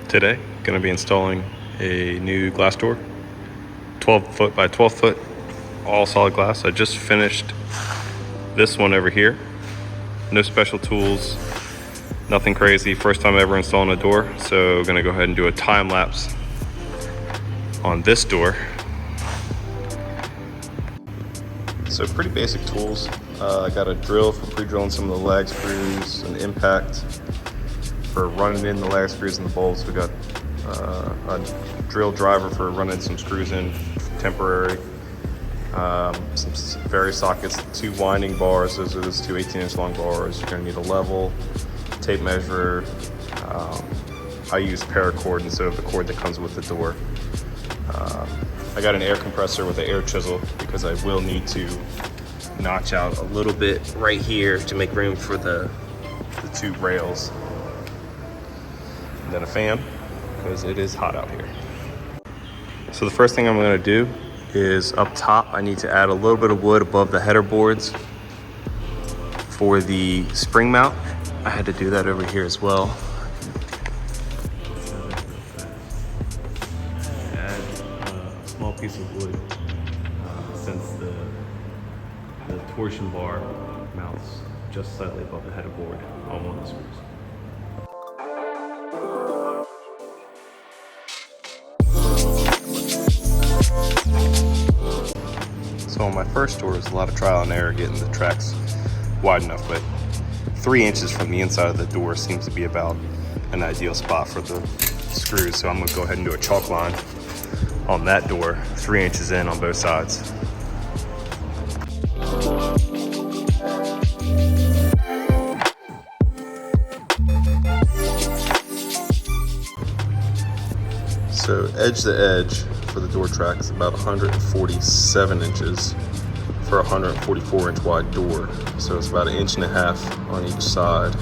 Today, going to be installing a new glass door, 12 foot by 12 foot, all solid glass. I just finished this one over here. No special tools, nothing crazy. First time ever installing a door. So going to go ahead and do a time lapse on this door. So pretty basic tools. I got a drill for pre-drilling some of the lag screws, an impact for running in the lag screws and the bolts. We got a drill driver for running some screws in temporary. Some various sockets, 2 winding bars. Those are those 2 18-inch long bars. You're gonna need a level, tape measure. I use paracord instead of the cord that comes with the door. I got an air compressor with an air chisel because I will need to notch out a little bit right here to make room for the 2 rails. And then a fan, because it is hot out here. So the first thing I'm gonna do is up top, I need to add a little bit of wood above the header boards for the spring mount. I had to do that over here as well. Add a small piece of wood since the torsion bar mounts just slightly above the header board on one of the screws. So on my first door, it was a lot of trial and error getting the tracks wide enough, but 3 inches from the inside of the door seems to be about an ideal spot for the screws. So I'm gonna go ahead and do a chalk line on that door, 3 inches in on both sides. So edge to edge for the door track is about 147 inches for a 144 inch wide door. So it's about 1.5 inches on each side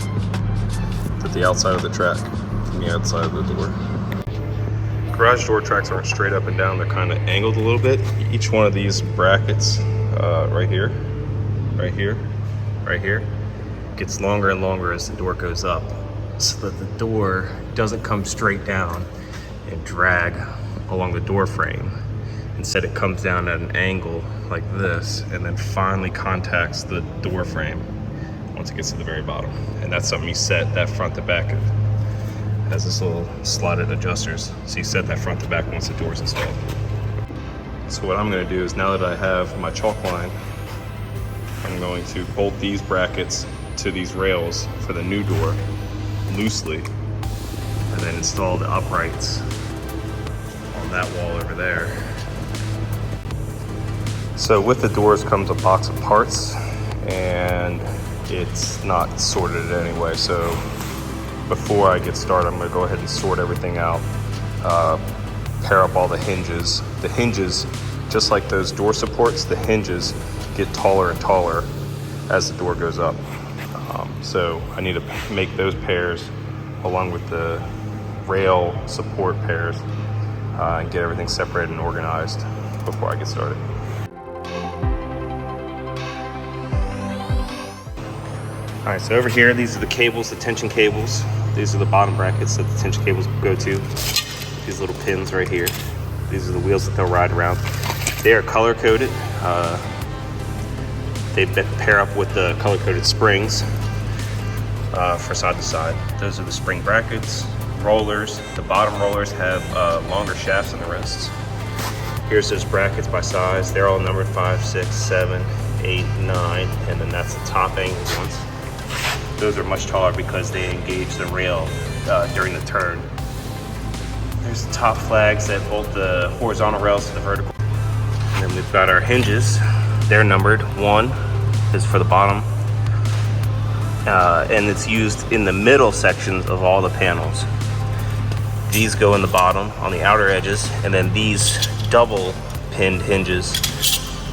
to the outside of the track from the outside of the door. Garage door tracks aren't straight up and down, they're kind of angled a little bit. Each one of these brackets right here, right here, right here, gets longer and longer as the door goes up so that the door doesn't come straight down and drag along the door frame. Instead, it comes down at an angle like this and then finally contacts the door frame once it gets to the very bottom. And that's something you set that front to back. It has this little slotted adjusters. So you set that front to back once the door's installed. So what I'm gonna do is, now that I have my chalk line, I'm going to bolt these brackets to these rails for the new door loosely, and then install the uprights on that wall over there. So with the doors comes a box of parts, and it's not sorted anyway. So before I get started, I'm gonna go ahead and sort everything out, pair up all the hinges. The hinges, just like those door supports, the hinges get taller and taller as the door goes up. So I need to make those pairs along with the rail support pairs and get everything separated and organized before I get started. All right, so over here, these are the cables, the tension cables. These are the bottom brackets that the tension cables go to. These little pins right here. These are the wheels that they'll ride around. They are color coded. They pair up with the color coded springs for side to side. Those are the spring brackets. Rollers, the bottom rollers have longer shafts than the rest. Here's those brackets by size. They're all numbered 5, 6, 7, 8, 9, and then that's the top angled ones. Those are much taller because they engage the rail during the turn. There's the top flags that bolt the horizontal rails to the vertical. And then we've got our hinges. They're numbered. 1 is for the bottom, and it's used in the middle sections of all the panels. These go in the bottom on the outer edges, and then these double pinned hinges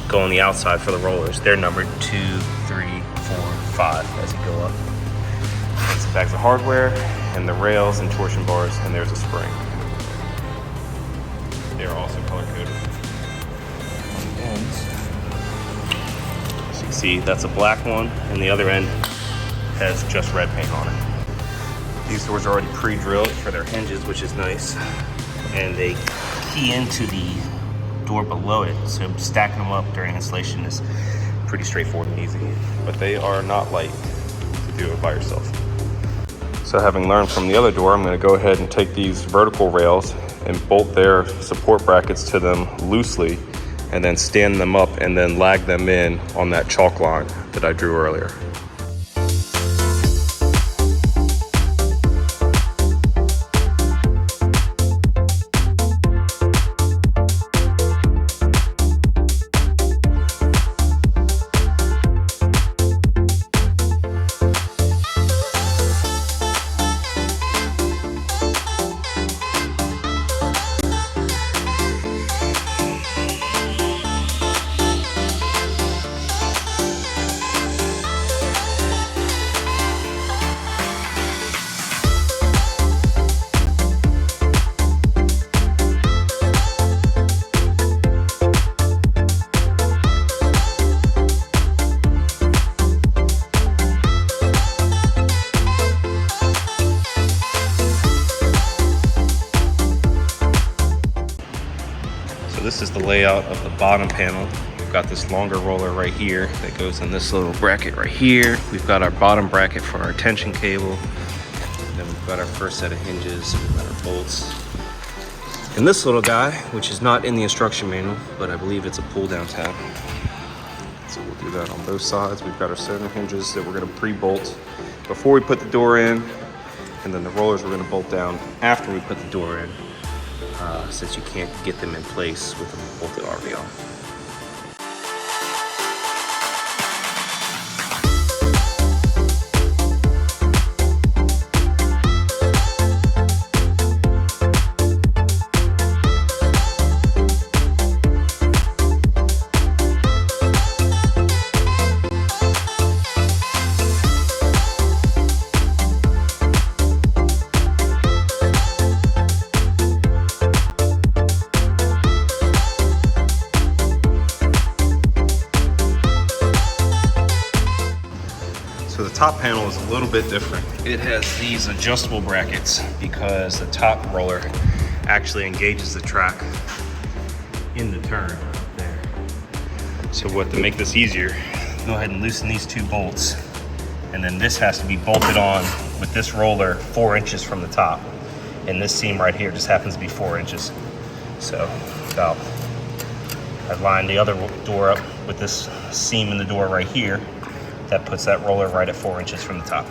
go on the outside for the rollers. They're numbered 2, 3, 4, 5 as you go up. Some bags of hardware, and the rails and torsion bars, and there's a spring. They are also color coded on the ends. As you can see, that's a black one, and the other end has just red paint on it. These doors are already pre-drilled for their hinges, which is nice. And they key into the door below it, so stacking them up during installation is pretty straightforward and easy. But they are not light to do it by yourself. So having learned from the other door, I'm going to go ahead and take these vertical rails and bolt their support brackets to them loosely, and then stand them up and then lag them in on that chalk line that I drew earlier. This is the layout of the bottom panel. We've got this longer roller right here that goes in this little bracket right here. We've got our bottom bracket for our tension cable. Then we've got our first set of hinges. We've got our bolts. And this little guy, which is not in the instruction manual, but I believe it's a pull down tab. So we'll do that on both sides. We've got our center hinges that we're gonna pre-bolt before we put the door in. And then the rollers we're gonna bolt down after we put the door in. Since you can't get them in place with them bolted already on. So the top panel is a little bit different. It has these adjustable brackets because the top roller actually engages the track in the turn there. So to make this easier, go ahead and loosen these two bolts, and then this has to be bolted on with this roller 4 inches from the top. And this seam right here just happens to be 4 inches. So I've lined the other door up with this seam in the door right here. That puts that roller right at 4 inches from the top.